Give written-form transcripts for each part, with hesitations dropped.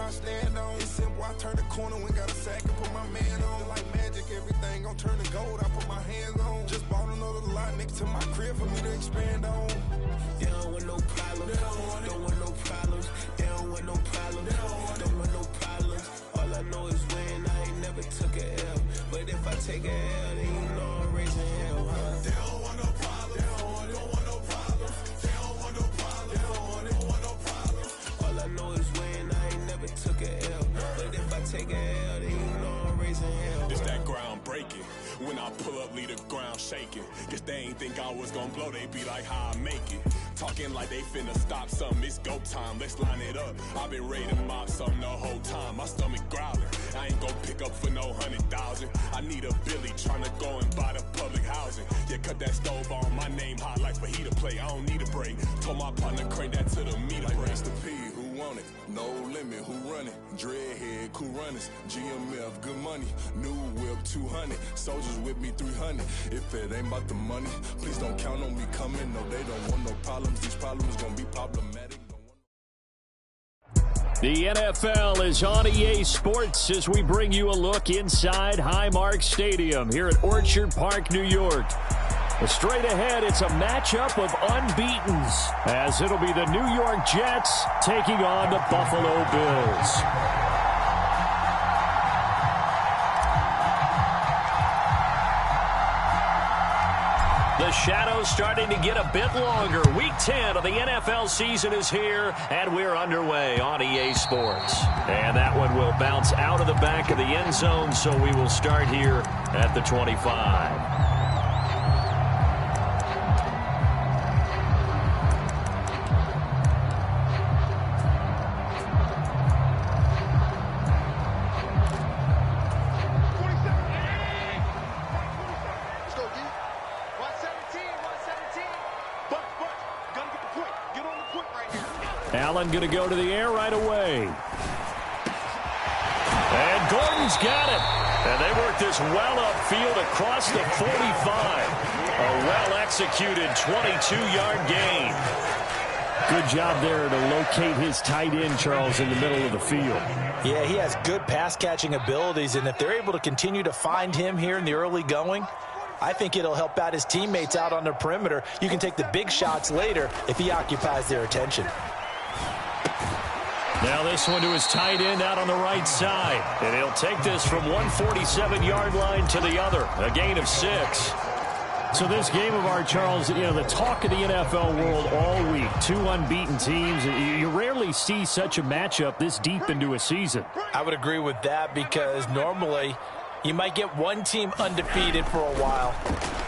I stand on. It's simple, I turn the corner when got a sack and put my man on. Like magic, everything gon' turn to gold, I put my hands on. Just bought another lot next to my crib for me to expand on. They don't want no problems, don't want no problems. They don't want no problems, don't want no problems. All I know is win, I ain't never took a L. But if I take a L, then you know I'm raising hell, huh? They don't want no problems, they don't want no problems. They don't want no problems, they don't want no problems. All I know is win, I ain't never took a L. But if I take a L, then you know I'm raising hell. It's that ground breaking. When I pull up, leave the ground shaking. Guess they ain't think I was gonna blow, they be like, how I make it. Talking like they finna stop something, it's go time, let's line it up. I've been ready to mob something the whole time, my stomach growling. I ain't gon' pick up for no 100,000. I need a Billy tryna go and buy the public housing. Yeah, cut that stove on, my name hot like fajita play. I don't need a break. Told my partner crank that to the meter like break. Mr. P, who want it? No limit, who run it? Dreadhead, cool runners. GMF, good money. New whip, 200. Soldiers with me, 300. If it ain't about the money, please don't count on me coming. No, they don't want no problems. These problems gonna be problematic. The NFL is on EA Sports as we bring you a look inside Highmark Stadium here at Orchard Park, New York. Straight ahead, it's a matchup of unbeatens as it'll be the New York Jets taking on the Buffalo Bills. The shadow's starting to get a bit longer. Week 10 of the NFL season is here, and we're underway on EA Sports. And that one will bounce out of the back of the end zone, so we will start here at the 25. Allen going to go to the air right away. And Gordon's got it. And they work this well upfield across the 45. A well-executed 22-yard gain. Good job there to locate his tight end, Charles, in the middle of the field. Yeah, he has good pass-catching abilities, and if they're able to continue to find him here in the early going, I think it'll help out his teammates out on the perimeter. You can take the big shots later if he occupies their attention. Now this one to his tight end out on the right side. And he'll take this from 147-yard line to the other. A gain of 6. So this game of art, Charles, you know, the talk of the NFL world all week. Two unbeaten teams. You rarely see such a matchup this deep into a season. I would agree with that because normally you might get one team undefeated for a while.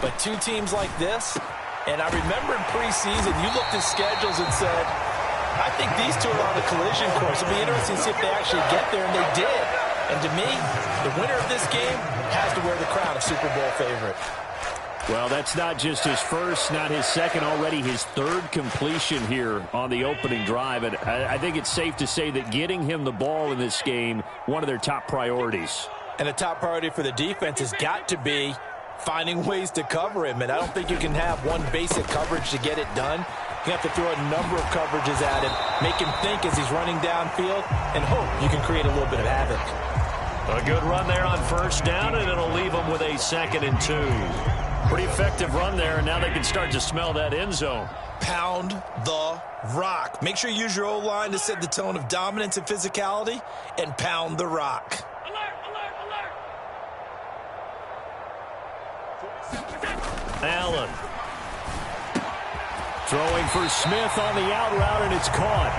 But two teams like this, and I remember in preseason you looked at schedules and said, I think these two are on the collision course. It'll be interesting to see if they actually get there, and they did. And to me, the winner of this game has to wear the crown of Super Bowl favorite. Well, that's not just his first, not his second, already his third completion here on the opening drive. And I think it's safe to say that getting him the ball in this game, one of their top priorities. And the top priority for the defense has got to be finding ways to cover him. And I don't think you can have one basic coverage to get it done. You have to throw a number of coverages at him, make him think as he's running downfield, and hope you can create a little bit of havoc. A good run there on first down, and it'll leave him with a 2nd and 2. Pretty effective run there, and now they can start to smell that end zone. Pound the rock. Make sure you use your O-line to set the tone of dominance and physicality, and pound the rock. Allen. Throwing for Smith on the out route, and it's caught.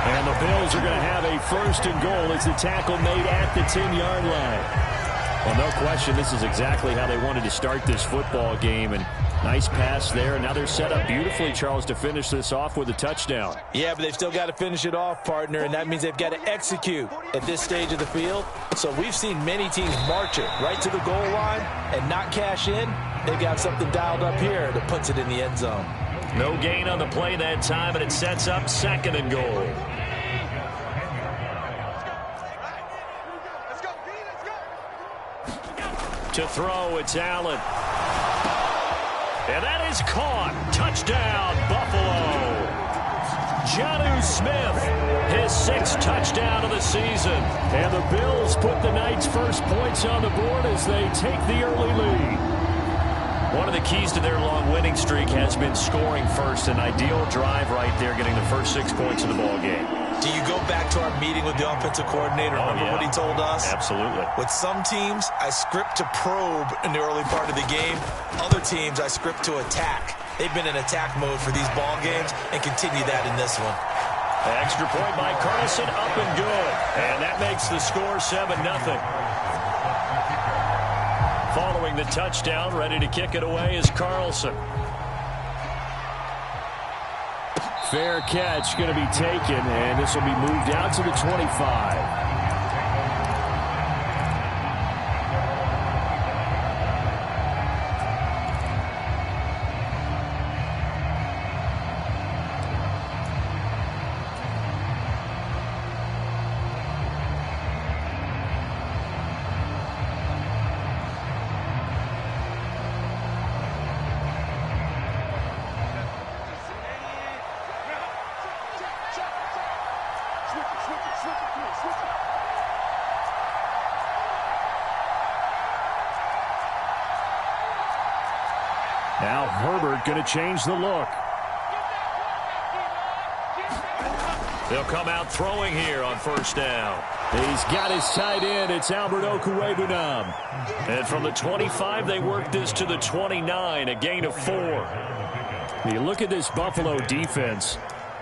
And the Bills are going to have a 1st and goal as the tackle made at the 10-yard line. Well, no question, this is exactly how they wanted to start this football game. And nice pass there. And now they're set up beautifully, Charles, to finish this off with a touchdown. Yeah, but they've still got to finish it off, partner, and that means they've got to execute at this stage of the field. So we've seen many teams march it right to the goal line and not cash in. They've got something dialed up here that puts it in the end zone. No gain on the play that time, and it sets up 2nd and goal. To throw, it's Allen. And that is caught. Touchdown, Buffalo. Jonnu Smith, his 6th touchdown of the season. And the Bills put the Knights' first points on the board as they take the early lead. One of the keys to their long winning streak has been scoring first. An ideal drive right there, getting the first 6 points of the ball game. Do you go back to our meeting with the offensive coordinator? Remember what he told us? Absolutely. With some teams, I script to probe in the early part of the game. Other teams, I script to attack. They've been in attack mode for these ball games and continue that in this one. Extra point by Carlson, up and good. And that makes the score 7-0. Following the touchdown, ready to kick it away is Carlson. Fair catch going to be taken, and this will be moved out to the 25. Now Herbert going to change the look. They'll come out throwing here on first down. He's got his tight end. It's Albert Okwuegbunam. And from the 25, they work this to the 29, a gain of 4. You look at this Buffalo defense.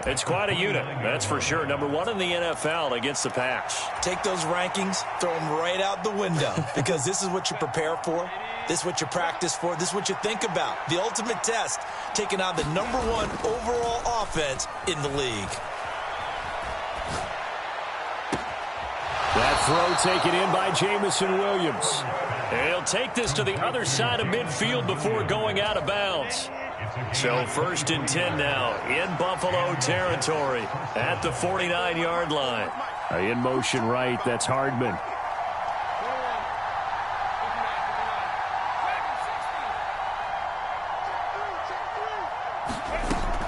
It's quite a unit, that's for sure. Number 1 in the NFL against the pass. Take those rankings, throw them right out the window, because this is what you prepare for. This is what you practice for. This is what you think about. The ultimate test, taking on the number 1 overall offense in the league. That throw taken in by Jameson Williams. And he'll take this to the other side of midfield before going out of bounds. So 1st and 10 now in Buffalo territory at the 49-yard line. In motion right, that's Hardman.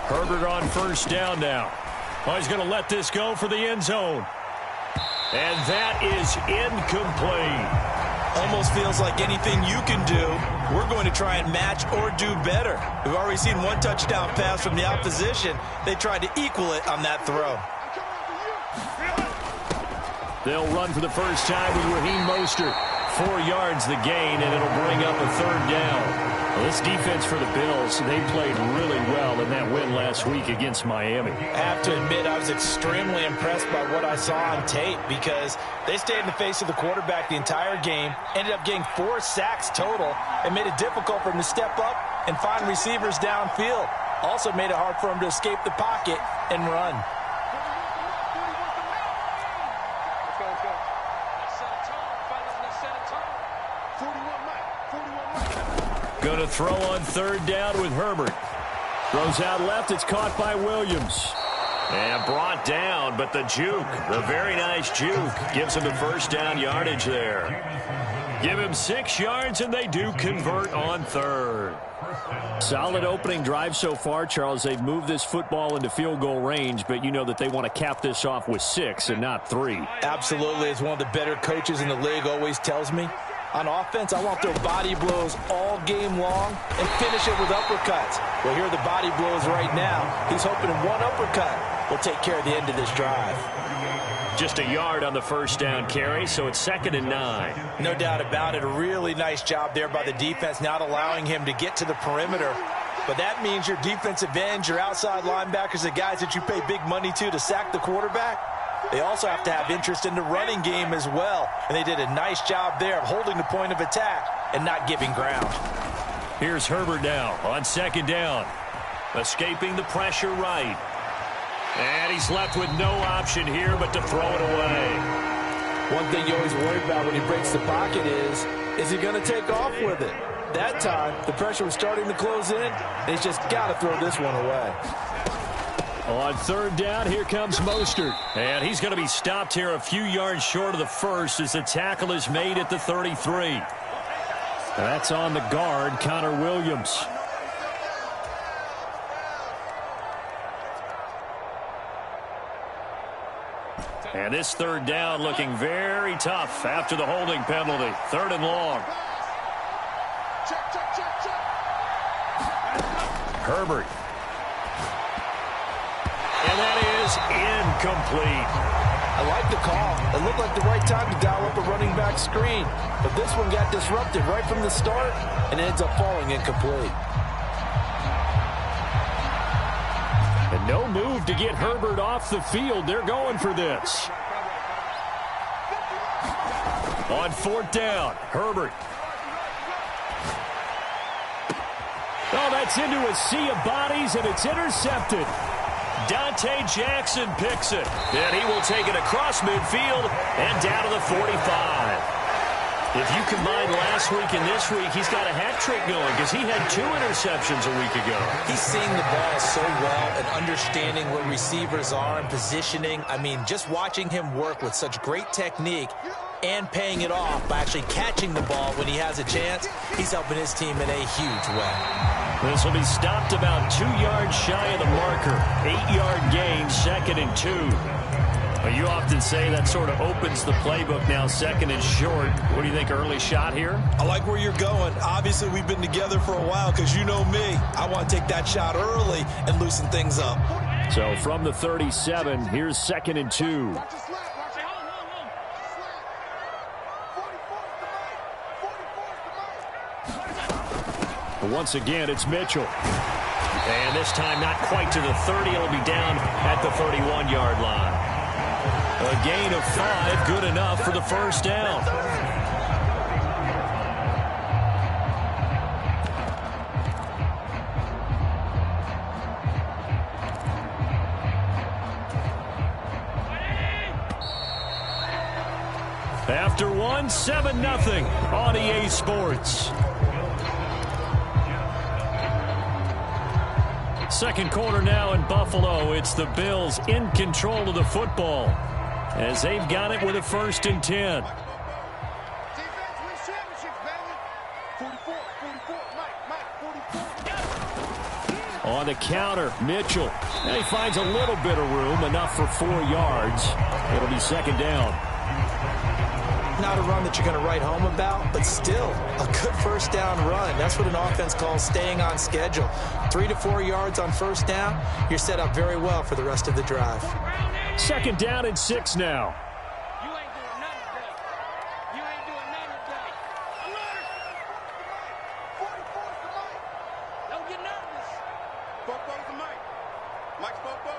Herbert on first down now. Oh, he's going to let this go for the end zone. And that is incomplete. Almost feels like anything you can do, we're going to try and match or do better. We've already seen 1 touchdown pass from the opposition. They tried to equal it on that throw. They'll run for the first time with Raheem Mostert. 4 yards the gain, and it'll bring up a 3rd down. Well, this defense for the Bills, they played really well in that win last week against Miami. I have to admit, I was extremely impressed by what I saw on tape because they stayed in the face of the quarterback the entire game, ended up getting 4 sacks total, and made it difficult for him to step up and find receivers downfield. Also made it hard for him to escape the pocket and run. Going to throw on 3rd down with Herbert. Throws out left. It's caught by Williams. And brought down, but the juke, the very nice juke, gives him the first down yardage there. Give him 6 yards, and they do convert on 3rd. Solid opening drive so far, Charles. They've moved this football into field goal range, but you know that they want to cap this off with 6 and not 3. Absolutely. As one of the better coaches in the league always tells me, on offense, I want their body blows all game long and finish it with uppercuts. Well, here are the body blows right now. He's hoping one uppercut will take care of the end of this drive. Just a yard on the first down carry, so it's 2nd and 9. No doubt about it. A really nice job there by the defense, not allowing him to get to the perimeter. But that means your defensive ends, your outside linebackers, the guys that you pay big money to sack the quarterback, they also have to have interest in the running game as well. And they did a nice job there of holding the point of attack and not giving ground. Here's Herbert now on 2nd down. Escaping the pressure right. And he's left with no option here but to throw it away. One thing you always worry about when he breaks the pocket is he going to take off with it? That time, the pressure was starting to close in, and he's just got to throw this one away. On 3rd down, here comes Mostert. And he's going to be stopped here a few yards short of the first as the tackle is made at the 33. That's on the guard, Connor Williams. And this third down looking very tough after the holding penalty. 3rd and long. Herbert. And that is incomplete. I like the call. It looked like the right time to dial up a running back screen. But this one got disrupted right from the start and ends up falling incomplete. And no move to get Herbert off the field. They're going for this. On 4th down, Herbert. Oh, that's into a sea of bodies, and it's intercepted. Dante Jackson picks it. And he will take it across midfield and down to the 45. If you combine last week and this week, he's got a hat trick going because he had 2 interceptions a week ago. He's seeing the ball so well and understanding where receivers are and positioning. I mean, just watching him work with such great technique and paying it off by actually catching the ball when he has a chance, he's helping his team in a huge way. This will be stopped about 2 yards shy of the marker. 8-yard gain, 2nd and 2. Well, you often say that sort of opens the playbook now, 2nd and short. What do you think, early shot here? I like where you're going. Obviously, we've been together for a while because you know me. I want to take that shot early and loosen things up. So from the 37, here's 2nd and 2. But once again, it's Mitchell. And this time not quite to the 30. It'll be down at the 31-yard line. A gain of 5, good enough for the 1st down. After 1, 7-0 on EA Sports. Second quarter now in Buffalo. It's the Bills in control of the football as they've got it with a 1st and 10. On the counter, Mitchell. And he finds a little bit of room, enough for 4 yards. It'll be 2nd down. Not a run that you're going to write home about, but still a good 1st down run. That's what an offense calls staying on schedule. 3 to 4 yards on 1st down, you're set up very well for the rest of the drive. 2nd down and 6 now. You ain't doing nothing today. You ain't doing nothing today. Alert! 44's the mic. Don't get nervous. Bobo's the mic. Mike's Bobo.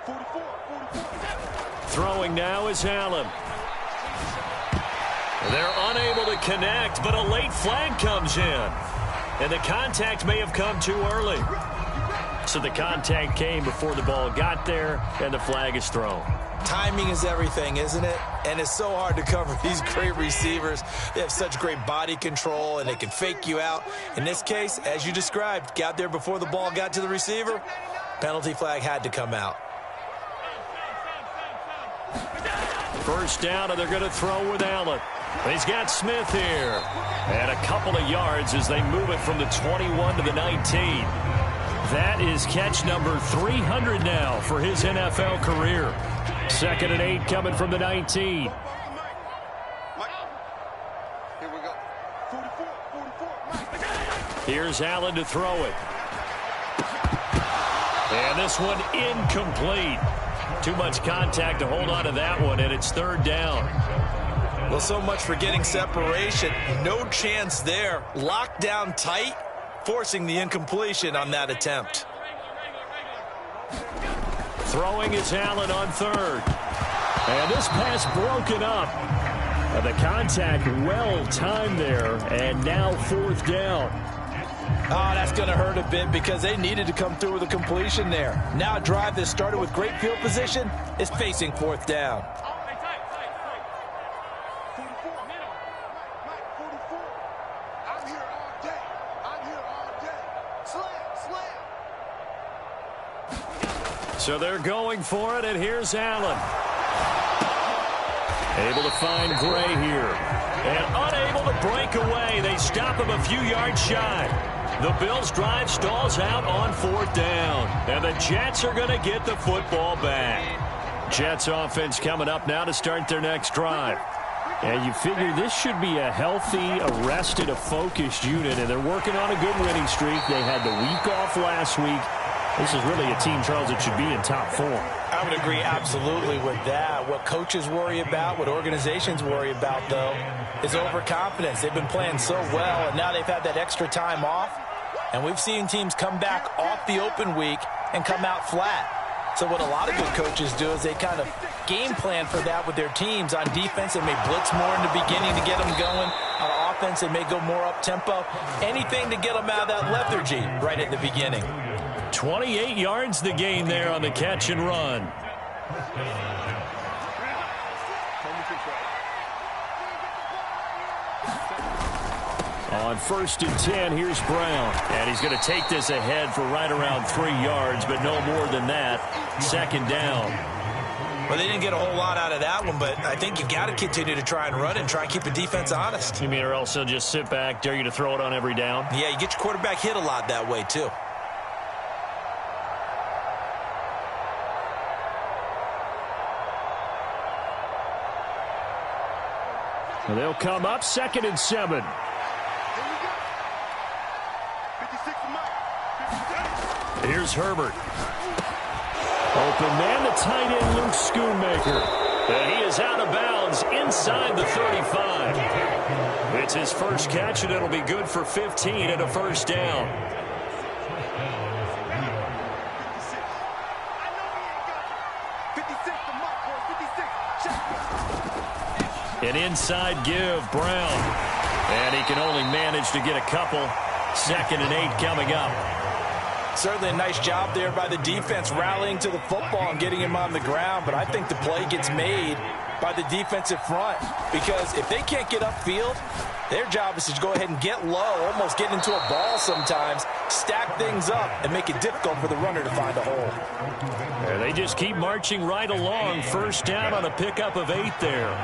44. Throwing now is Allen. They're unable to connect, but a late flag comes in. And the contact may have come too early. So the contact came before the ball got there, and the flag is thrown. Timing is everything, isn't it? And it's so hard to cover these great receivers. They have such great body control, and they can fake you out. In this case, as you described, got there before the ball got to the receiver. Penalty flag had to come out. 1st down, and they're going to throw with Allen. He's got Smith here. And a couple of yards as they move it from the 21 to the 19. That is catch number 300 now for his NFL career. 2nd and 8 coming from the 19. Here we go. 44. Here's Allen to throw it. And this one incomplete. Too much contact to hold on to that one, and it's 3rd down. Well, so much for getting separation. No chance there. Locked down tight, forcing the incompletion on that attempt. Throwing is Allen on 3rd. And this pass broken up. And the contact well timed there, and now 4th down. Oh, that's going to hurt a bit because they needed to come through with a completion there. Now a drive that started with great field position is facing 4th down. So they're going for it, and here's Allen. Able to find Gray here. And unable to break away. They stop him a few yards shy. The Bills' drive stalls out on 4th down. And the Jets are going to get the football back. Jets offense coming up now to start their next drive. And you figure this should be a healthy, arrested, a focused unit, and they're working on a good winning streak. They had the week off last week. This is really a team, Charles, that should be in top form. I would agree absolutely with that. What coaches worry about, what organizations worry about, though, is overconfidence. They've been playing so well, and now they've had that extra time off. And we've seen teams come back off the open week and come out flat. So what a lot of good coaches do is they kind of game plan for that with their teams. On defense, they may blitz more in the beginning to get them going. On offense, they may go more up-tempo. Anything to get them out of that lethargy right at the beginning. 28 yards the gain there on the catch and run. On 1st and 10, here's Brown. And he's going to take this ahead for right around 3 yards, but no more than that. 2nd down. Well, they didn't get a whole lot out of that one, but I think you've got to continue to try and run it and try and keep the defense honest. You mean or else they'll just sit back, dare you to throw it on every down? Yeah, you get your quarterback hit a lot that way, too. Well, they'll come up 2nd and 7. Here's Herbert. Open man, the tight end, Luke Schoonmaker. And he is out of bounds inside the 35. It's his first catch, and it'll be good for 15 and a 1st down. An inside give, Brown. And he can only manage to get a couple. 2nd and 8 coming up. Certainly a nice job there by the defense rallying to the football and getting him on the ground, but I think the play gets made by the defensive front because if they can't get upfield, their job is to go ahead and get low, almost get into a ball sometimes, stack things up, and make it difficult for the runner to find a hole. And they just keep marching right along. 1st down on a pickup of 8 there.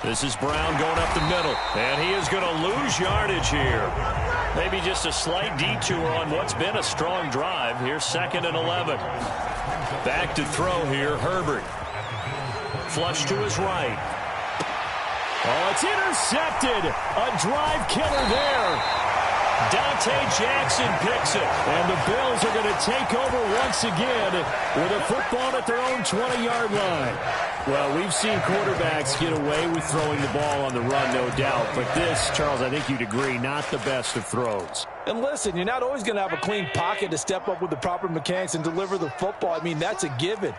This is Brown going up the middle, and he is going to lose yardage here. Maybe just a slight detour on what's been a strong drive. Here's 2nd and 11. Back to throw here, Herbert. Flush to his right. Oh, it's intercepted. A drive killer there. Dante Jackson picks it, and the Bills are going to take over once again with a football at their own 20-yard line. Well, we've seen quarterbacks get away with throwing the ball on the run, no doubt. But this, Charles, I think you'd agree, not the best of throws. And listen, you're not always going to have a clean pocket to step up with the proper mechanics and deliver the football. I mean, that's a given.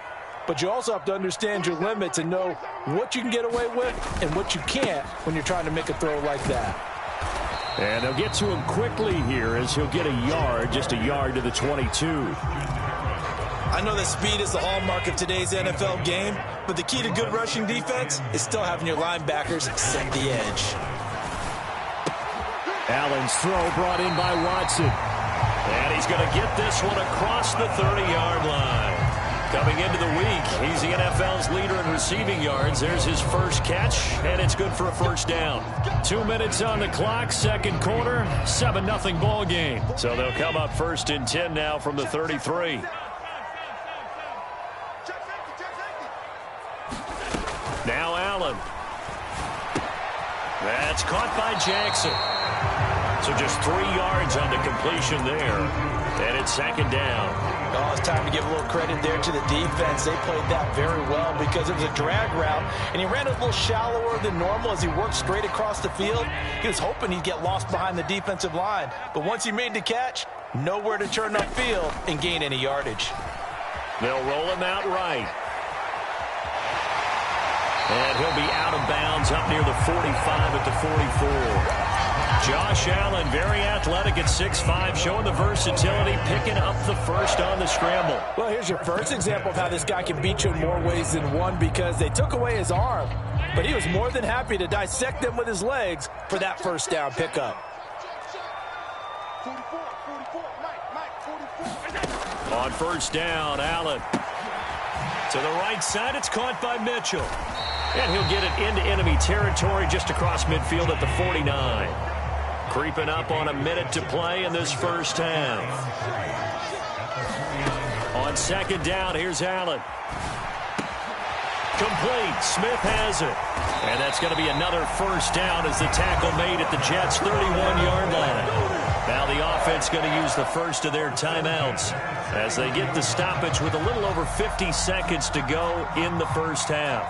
But you also have to understand your limits and know what you can get away with and what you can't when you're trying to make a throw like that. And they'll get to him quickly here as he'll get a yard, just a yard to the 22. I know that speed is the hallmark of today's NFL game, but the key to good rushing defense is still having your linebackers set the edge. Allen's throw brought in by Watson. And he's going to get this one across the 30-yard line. Coming into the week, he's the NFL's leader in receiving yards. There's his first catch, and it's good for a 1st down. 2 minutes on the clock, 2nd quarter, 7-0 ball game. So they'll come up 1st and 10 now from the 33. Now Allen. That's caught by Jackson. So just 3 yards on the completion there. And it's 2nd down. Oh, it's time to give a little credit there to the defense. They played that very well because it was a drag route, and he ran a little shallower than normal as he worked straight across the field. He was hoping he'd get lost behind the defensive line. But once he made the catch, nowhere to turn upfield and gain any yardage. They'll roll him out right. And he'll be out of bounds up near the 45 at the 44. Josh Allen, very athletic at 6'5", showing the versatility, picking up the first on the scramble. Well, here's your first example of how this guy can beat you in more ways than one because they took away his arm. But he was more than happy to dissect them with his legs for that 1st down pickup. 44, Mike, 44. On 1st down, Allen. To the right side, it's caught by Mitchell. And he'll get it into enemy territory just across midfield at the 49. Creeping up on a minute to play in this first half. On second down, here's Allen. Complete. Smith has it. And that's going to be another first down as the tackle made at the Jets' 31-yard line. Now the offense going to use the first of their timeouts as they get the stoppage with a little over 50 seconds to go in the first half.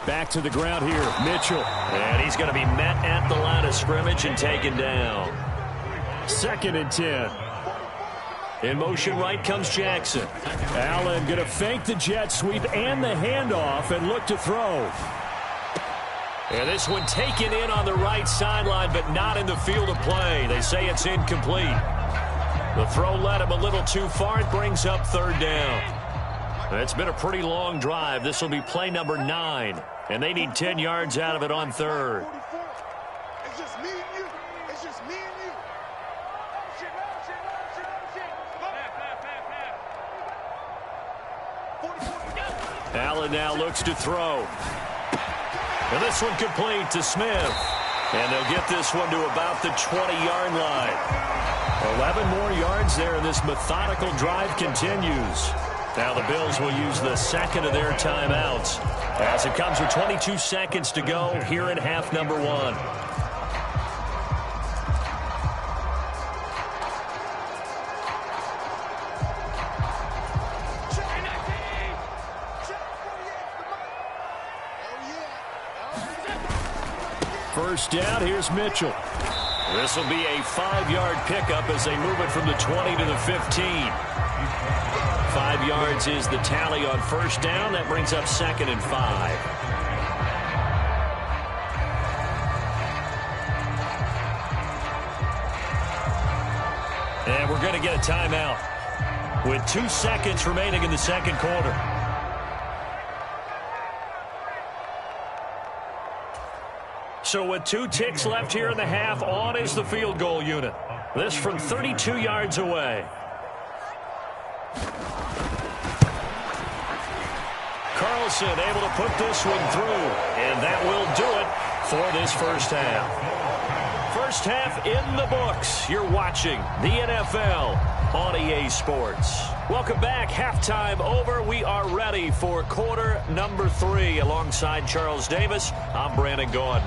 Back to the ground here, Mitchell. And he's going to be met at the line of scrimmage and taken down. 2nd and 10. In motion right comes Jackson. Allen going to fake the jet sweep and the handoff and look to throw. And this one taken in on the right sideline, but not in the field of play. They say it's incomplete. The throw led him a little too far. It brings up 3rd down. It's been a pretty long drive. This will be play number 9. And they need 10 yards out of it on 3rd. It's just me and you. It's just me and you. Allen now looks to throw. And this one complete to Smith. And they'll get this one to about the 20-yard line. 11 more yards there, and this methodical drive continues. Now the Bills will use the second of their timeouts as it comes with 22 seconds to go here in half number 1. First down, here's Mitchell. This will be a 5-yard pickup as they move it from the 20 to the 15. 5 yards is the tally on first down. That brings up 2nd and 5. And we're going to get a timeout with 2 seconds remaining in the second quarter. So with 2 ticks left here in the half, on is the field goal unit. This from 32 yards away. Carlson able to put this one through, and that will do it for this first half. First half in the books. You're watching the NFL on EA Sports. Welcome back. Halftime over. We are ready for quarter number 3. Alongside Charles Davis, I'm Brandon Gaudin.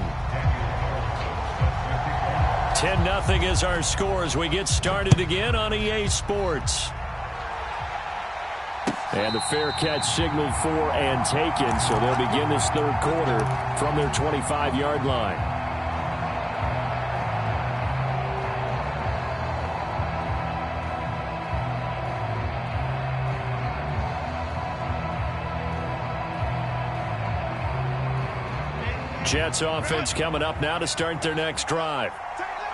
10-0 is our score as we get started again on EA Sports. And the fair catch signaled for and taken, so they'll begin this third quarter from their 25-yard line. Jets offense coming up now to start their next drive.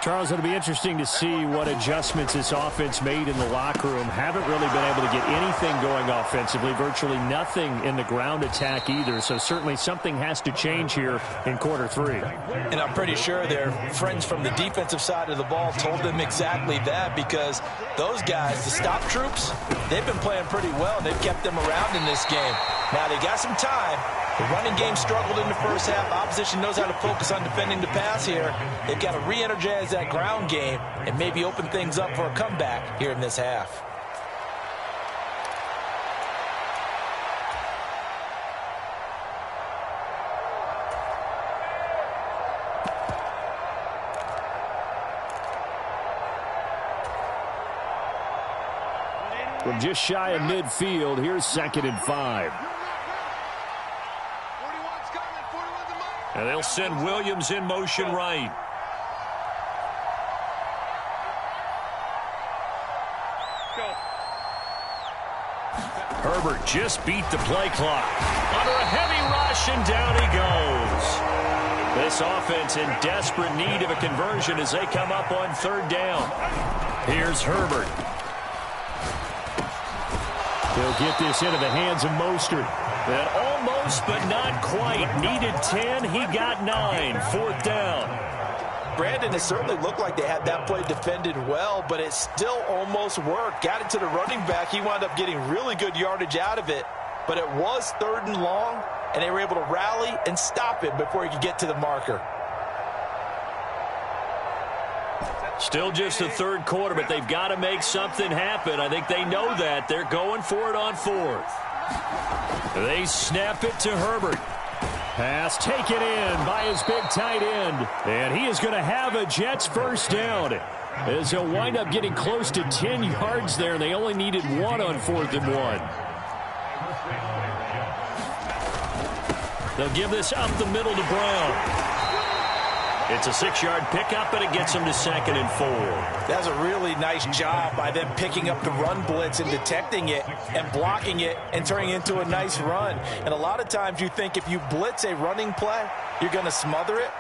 Charles, it'll be interesting to see what adjustments this offense made in the locker room. Haven't really been able to get anything going offensively, virtually nothing in the ground attack either. So certainly something has to change here in quarter 3. And I'm pretty sure their friends from the defensive side of the ball told them exactly that, because those guys, the stop troops, they've been playing pretty well. They've kept them around in this game. Now they got some time. The running game struggled in the first half. Opposition knows how to focus on defending the pass here. They've got to re-energize that ground game and maybe open things up for a comeback here in this half. From just shy of midfield, here's 2nd and 5. And they'll send Williams in motion right. Herbert just beat the play clock. Under a heavy rush, and down he goes. This offense in desperate need of a conversion as they come up on 3rd down. Here's Herbert. They'll get this into the hands of Mostert. And almost, but not quite. Needed 10. He got 9. 4th down. Brandon, it certainly looked like they had that play defended well, but it still almost worked. Got it to the running back. He wound up getting really good yardage out of it, but it was 3rd and long, and they were able to rally and stop it before he could get to the marker. Still just the 3rd quarter, but they've got to make something happen. I think they know that. They're going for it on 4th. They snap it to Herbert. Pass taken in by his big tight end. And he is going to have a Jets 1st down. As he'll wind up getting close to 10 yards there. And they only needed 1 on 4th and 1. They'll give this up the middle to Brown. It's a 6-yard pickup, and it gets them to 2nd and 4. That's a really nice job by them picking up the run blitz and detecting it and blocking it and turning it into a nice run. And a lot of times you think if you blitz a running play, you're going to smother it.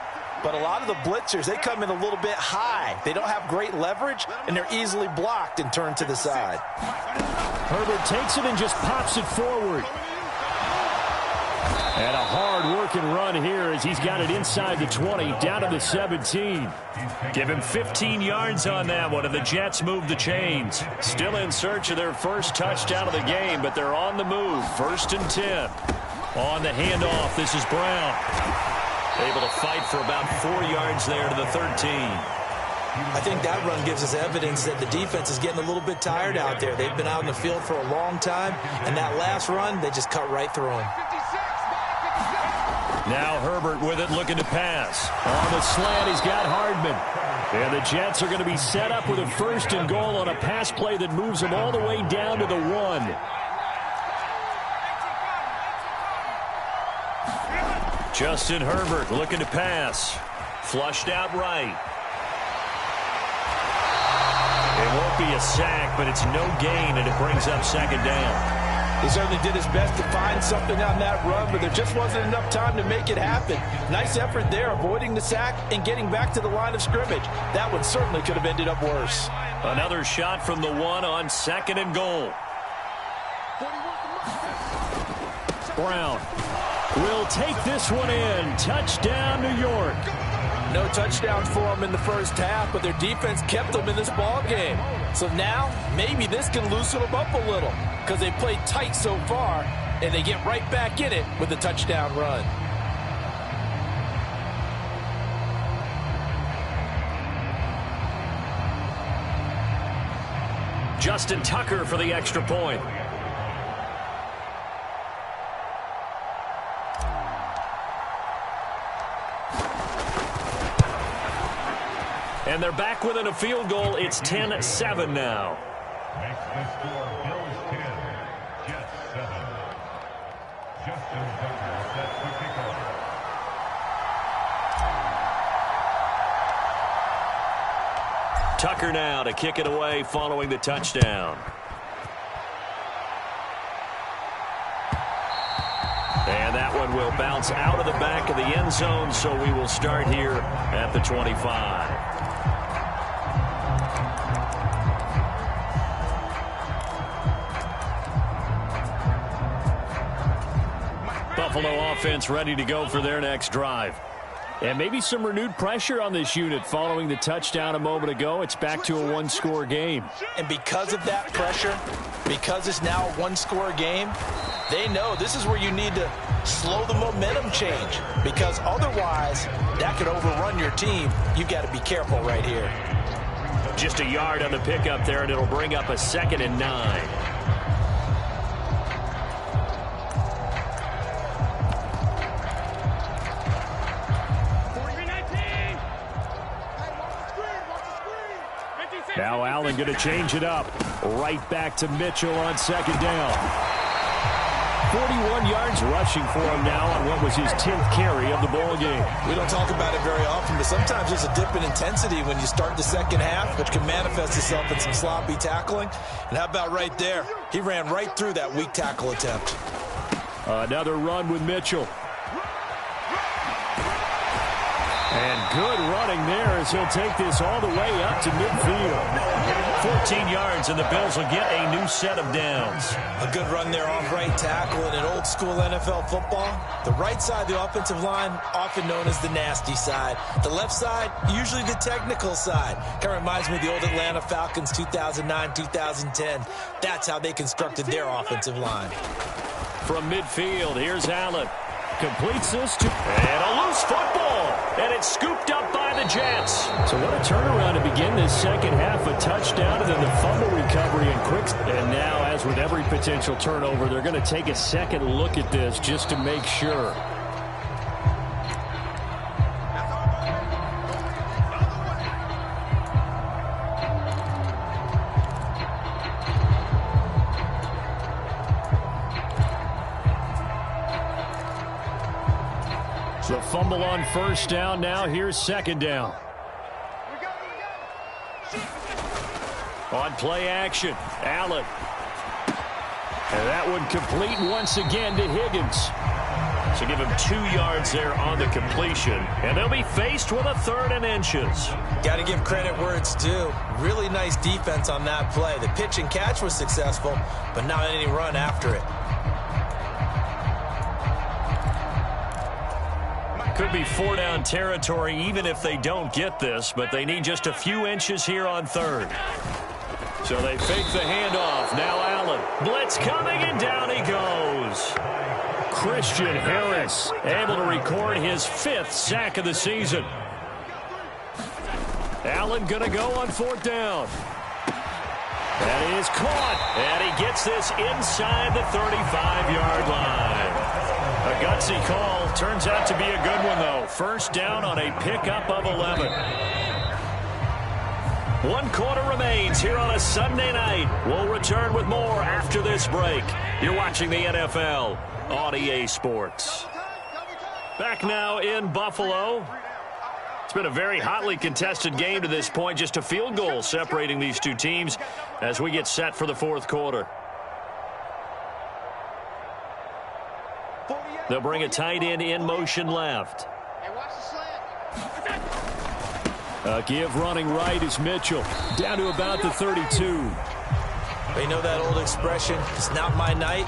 But a lot of the blitzers, they come in a little bit high. They don't have great leverage, and they're easily blocked and turned to the side. Herbert takes it and just pops it forward. And a hard-working run here as he's got it inside the 20, down to the 17. Give him 15 yards on that one, and the Jets move the chains. Still in search of their first touchdown of the game, but they're on the move. 1st and 10. On the handoff, this is Brown. Able to fight for about 4 yards there to the 13. I think that run gives us evidence that the defense is getting a little bit tired out there. They've been out in the field for a long time, and that last run, they just cut right through them. Now Herbert with it, looking to pass. On the slant, he's got Hardman. And the Jets are going to be set up with a 1st and goal on a pass play that moves them all the way down to the 1. Justin Herbert looking to pass. Flushed out right. It won't be a sack, but it's no gain, and it brings up 2nd down. He certainly did his best to find something on that run, but there just wasn't enough time to make it happen. Nice effort there, avoiding the sack and getting back to the line of scrimmage. That one certainly could have ended up worse. Another shot from the 1 on 2nd and goal. Brown will take this one in. Touchdown, New York. No touchdowns for them in the first half, but their defense kept them in this ball game. So now, maybe this can loosen them up a little because they played tight so far, and they get right back in it with a touchdown run. Justin Tucker for the extra point. And they're back within a field goal. It's 10-7 now. Makes the score Bills 10, Jets 7. Justin Tucker sets the kickoff. Tucker now to kick it away following the touchdown. And that one will bounce out of the back of the end zone, so we will start here at the 25. Buffalo offense ready to go for their next drive. And maybe some renewed pressure on this unit following the touchdown a moment ago. It's back to a one-score game. And because of that pressure, because it's now a one-score game, they know this is where you need to slow the momentum change, because otherwise that could overrun your team. You've got to be careful right here. Just a yard on the pickup there, and it'll bring up a 2nd and 9. Now Allen going to change it up. Right back to Mitchell on 2nd down. 41 yards rushing for him now on what was his 10th carry of the ball game. We don't talk about it very often, but sometimes there's a dip in intensity when you start the second half, which can manifest itself in some sloppy tackling. And how about right there? He ran right through that weak tackle attempt. Another run with Mitchell. And Good running there as he'll take this all the way up to midfield. 14 yards, and the Bills will get a new set of downs. A good run there off right tackle in an old-school NFL football. The right side of the offensive line, often known as the nasty side. The left side, usually the technical side. Kind of reminds me of the old Atlanta Falcons 2009-2010. That's how they constructed their offensive line. From midfield, here's Allen. Completes this to... And a loose football. And it's scooped up by the Jets. So what a turnaround to begin this second half. A touchdown and then the fumble recovery and quick. And now, as with every potential turnover, they're going to take a second look at this just to make sure. The fumble on first down. Now here's second down. On play action, Allen. And that one complete once again to Higgins. So give him 2 yards there on the completion. And they'll be faced with a 3rd and inches. Got to give credit where it's due. Really nice defense on that play. The pitch and catch was successful, but not any run after it. Could be 4-down territory even if they don't get this, but they need just a few inches here on 3rd. So they fake the handoff. Now Allen. Blitz coming, and down he goes. Christian Harris able to record his 5th sack of the season. Allen going to go on 4th down. That is caught, and he gets this inside the 35-yard line. A gutsy call. Turns out to be a good one, though. First down on a pickup of 11. 1 quarter remains here on a Sunday night. We'll return with more after this break. You're watching the NFL on EA Sports. Back now in Buffalo. It's been a very hotly contested game to this point. Just a field goal separating these two teams as we get set for the 4th quarter. They'll bring a tight end in motion left. Give running right is Mitchell. Down to about the 32. They know that old expression, it's not my night.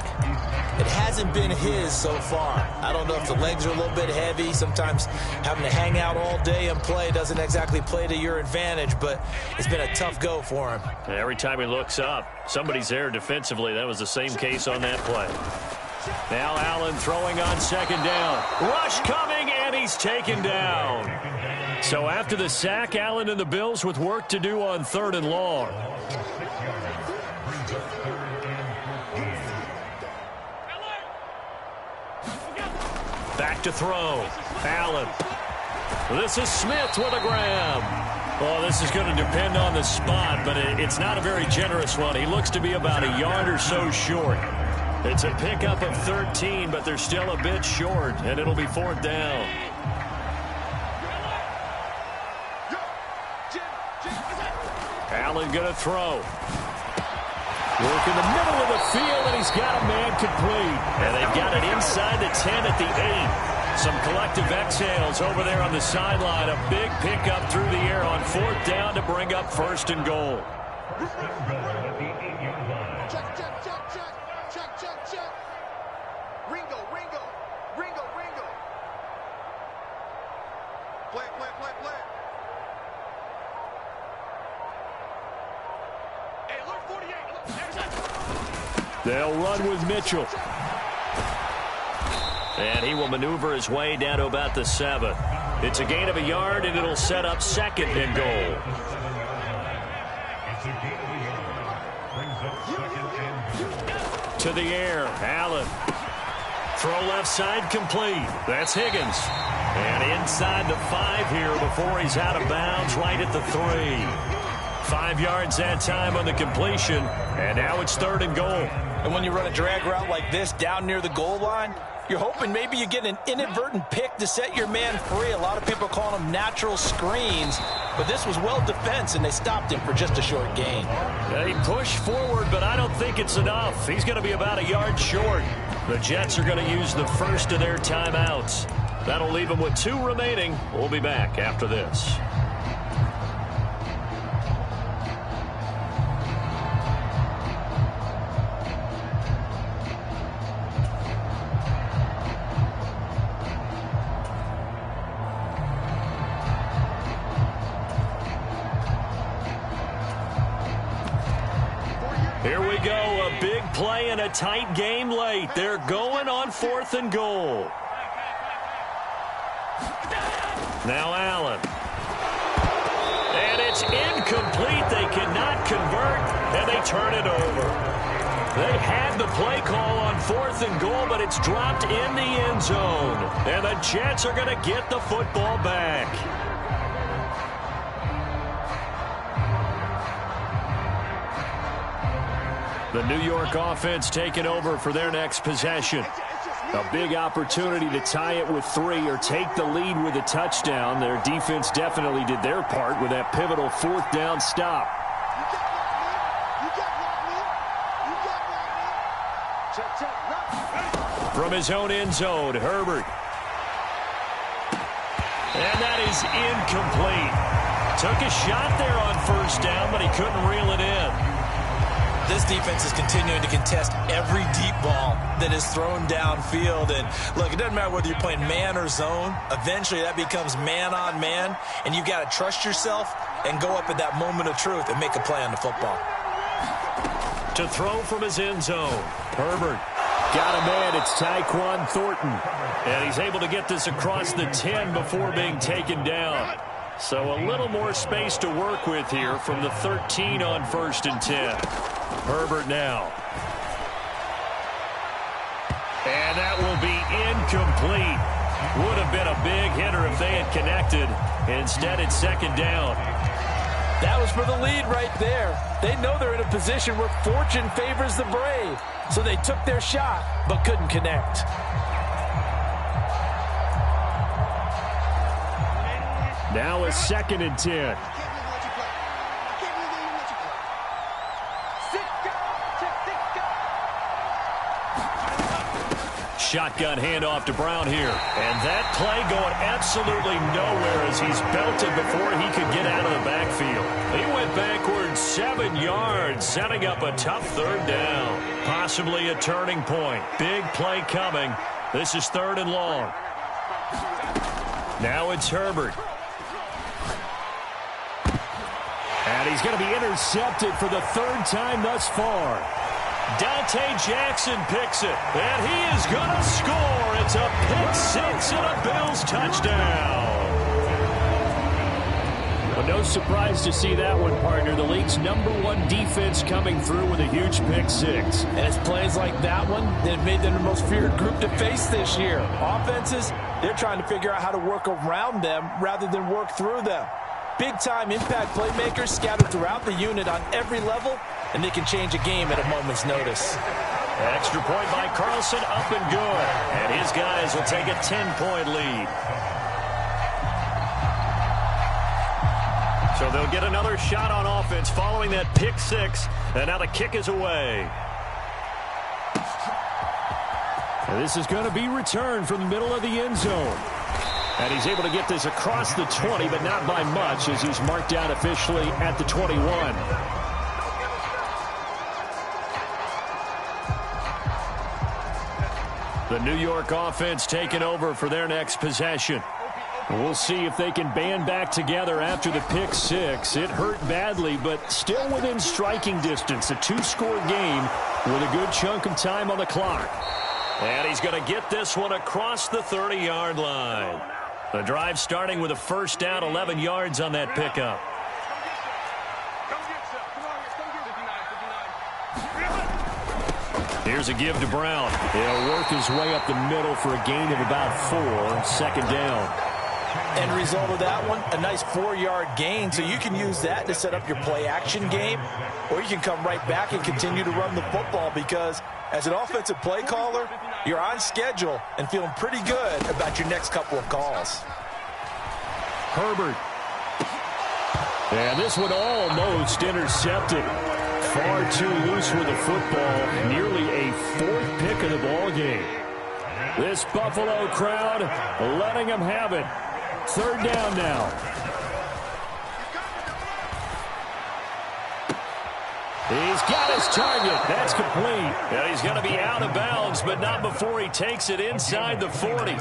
It hasn't been his so far. I don't know if the legs are a little bit heavy. Sometimes having to hang out all day and play doesn't exactly play to your advantage, but it's been a tough go for him. Every time he looks up, somebody's there defensively. That was the same case on that play. Now Allen throwing on 2nd down. Rush coming, and he's taken down. So after the sack, Allen and the Bills with work to do on 3rd and long. Back to throw. Allen. This is Smith with a grab. Well, this is going to depend on the spot, but it's not a very generous one. He looks to be about a yard or so short. It's a pickup of 13, but they're still a bit short, and it'll be 4th down. Allen going to throw. Work in the middle of the field, and he's got a man complete. And they've got it inside the 10 at the 8. Some collective exhales over there on the sideline. A big pickup through the air on 4th down to bring up 1st and goal. Check, check, check, check. Check, check, check. Ringo, Ringo. Ringo, Ringo. Play, play, play, play. Hey, look, 48. Look, there's that. They'll run with Mitchell. And he will maneuver his way down to about the 7. It's a gain of a yard, and it'll set up 2nd and goal. To the air, Allen. Throw left side complete. That's Higgins. And inside the 5 here before he's out of bounds right at the 3. 5 yards that time on the completion. And now it's 3rd and goal. And when you run a drag route like this down near the goal line, you're hoping maybe you get an inadvertent pick to set your man free. A lot of people call them natural screens, but this was well defense, and they stopped him for just a short gain. They push forward, but I don't think it's enough. He's going to be about a yard short. The Jets are going to use the first of their timeouts. That'll leave them with 2 remaining. We'll be back after this. Here we go, a big play in a tight game late. They're going on 4th and goal. Now Allen. And it's incomplete. They cannot convert, and they turn it over. They had the play call on 4th and goal, but it's dropped in the end zone. And the Jets are going to get the football back. The New York offense taking over for their next possession. A big opportunity to tie it with 3 or take the lead with a touchdown. Their defense definitely did their part with that pivotal 4th down stop. From his own end zone, Herbert. And that is incomplete. Took a shot there on 1st down, but he couldn't reel it in. This defense is continuing to contest every deep ball that is thrown downfield. And look, it doesn't matter whether you're playing man or zone. Eventually that becomes man on man, and you've got to trust yourself and go up at that moment of truth and make a play on the football. To throw from his end zone, Herbert got a man. It's Tyquan Thornton, and he's able to get this across the 10 before being taken down. So a little more space to work with here from the 13 on 1st and 10. Herbert now. And that will be incomplete. Would have been a big hitter if they had connected. Instead, it's 2nd down. That was for the lead right there. They know they're in a position where fortune favors the brave. So they took their shot, but couldn't connect. Now a 2nd and 10. Shotgun handoff to Brown here. And that play going absolutely nowhere as he's belted before he could get out of the backfield. He went backwards 7 yards, setting up a tough 3rd down. Possibly a turning point. Big play coming. This is 3rd and long. Now it's Herbert. And he's going to be intercepted for the 3rd time thus far. Dante Jackson picks it, and he is going to score. It's a pick 6 and a Bills touchdown. Well, no surprise to see that one, partner. The league's #1 defense coming through with a huge pick 6. And it's plays like that one that have made them the most feared group to face this year. Offenses, they're trying to figure out how to work around them rather than work through them. Big-time impact playmakers scattered throughout the unit on every level, and they can change a game at a moment's notice. Extra point by Carlson, up and good. And his guys will take a 10-point lead. So they'll get another shot on offense following that pick 6, and now the kick is away. And this is going to be returned from the middle of the end zone. And he's able to get this across the 20, but not by much, as he's marked down officially at the 21. The New York offense taking over for their next possession. We'll see if they can band back together after the pick 6. It hurt badly, but still within striking distance. A 2-score game with a good chunk of time on the clock. And he's going to get this one across the 30-yard line. The drive starting with a 1st down, 11 yards on that pickup. Here's a give to Brown. He'll work his way up the middle for a gain of about 4, 2nd down. End result of that one, a nice 4-yard gain, so you can use that to set up your play-action game, or you can come right back and continue to run the football because as an offensive play caller, you're on schedule and feeling pretty good about your next couple of calls. Herbert. And this one almost intercepted. Far too loose with the football. Nearly a 4th pick of the ball game. This Buffalo crowd letting them have it. Third down now. He's got his target. That's complete. And he's going to be out of bounds, but not before he takes it inside the 40.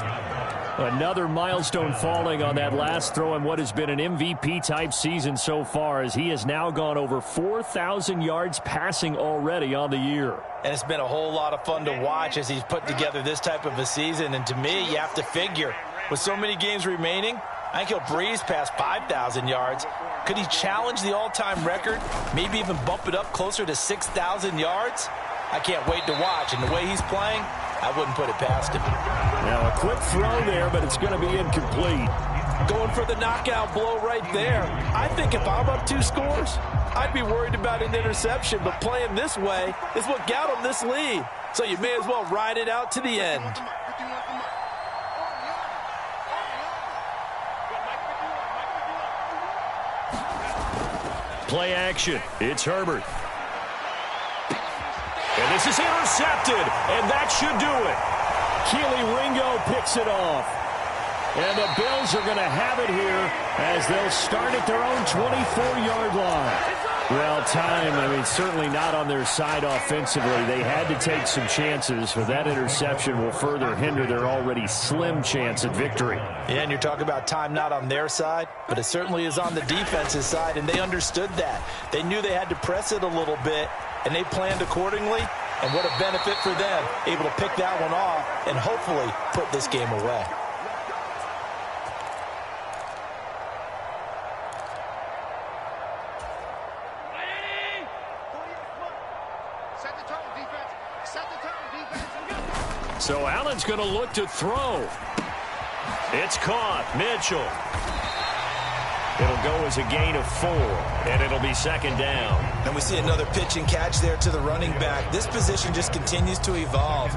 Another milestone falling on that last throw in what has been an MVP-type season so far, as he has now gone over 4,000 yards passing already on the year. And it's been a whole lot of fun to watch as he's put together this type of a season. And to me, you have to figure, with so many games remaining, I think he'll breeze past 5,000 yards. Could he challenge the all-time record, maybe even bump it up closer to 6,000 yards? I can't wait to watch, and the way he's playing, I wouldn't put it past him. Now a quick throw there, but it's going to be incomplete. Going for the knockout blow right there. I think if I'm up 2 scores, I'd be worried about an interception, but playing this way is what got him this lead. So you may as well ride it out to the end. Play action. It's Herbert. And this is intercepted, and that should do it. Keely Ringo picks it off. And the Bills are going to have it here as they'll start at their own 24-yard line. Well, time, certainly not on their side offensively. They had to take some chances, but that interception will further hinder their already slim chance at victory. Yeah, and you're talking about time not on their side, but it certainly is on the defense's side, and they understood that. They knew they had to press it a little bit, and they planned accordingly, and what a benefit for them, able to pick that one off and hopefully put this game away. So Allen's going to look to throw. It's caught. Mitchell. It'll go as a gain of 4, and it'll be second down. And we see another pitch and catch there to the running back. This position just continues to evolve.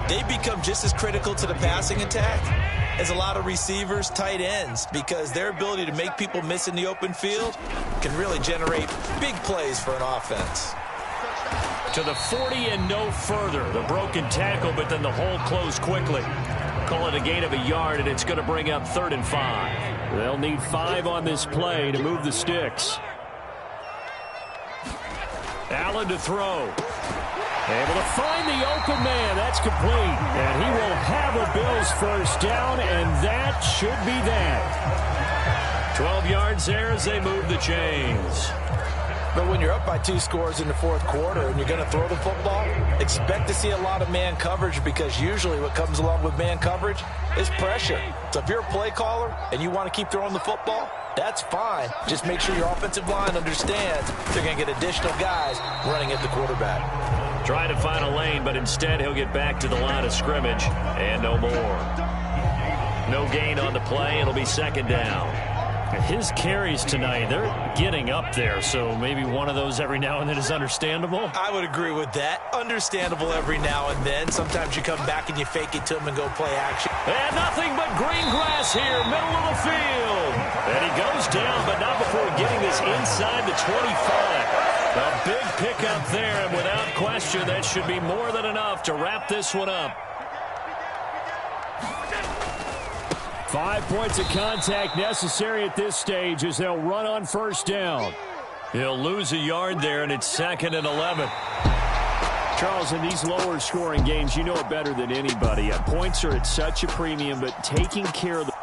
They become just as critical to the passing attack as a lot of receivers, tight ends, because their ability to make people miss in the open field can really generate big plays for an offense. To the 40 and no further. The broken tackle, but then the hole closed quickly. Call it a gain of a yard, and it's going to bring up 3rd and 5. They'll need 5 on this play to move the sticks. Allen to throw. Able to find the open man. That's complete. And he will have a Bills first down, and that should be that. 12 yards there as they move the chains. But when you're up by 2 scores in the 4th quarter and you're going to throw the football, expect to see a lot of man coverage, because usually what comes along with man coverage is pressure. So if you're a play caller and you want to keep throwing the football, that's fine. Just make sure your offensive line understands they're going to get additional guys running at the quarterback. Trying to find a lane, but instead he'll get back to the line of scrimmage and no more. No gain on the play. It'll be second down. His carries tonight, they're getting up there, so maybe one of those every now and then is understandable. I would agree with that. Understandable every now and then. Sometimes you come back and you fake it to him and go play action. And nothing but green grass here, middle of the field. And he goes down, but not before getting this inside the 25. A big pickup there, and without question, that should be more than enough to wrap this one up. 5 points of contact necessary at this stage as they'll run on first down. He'll lose a yard there, and it's 2nd and 11. Charles, in these lower scoring games, you know it better than anybody. Points are at such a premium, but taking care of the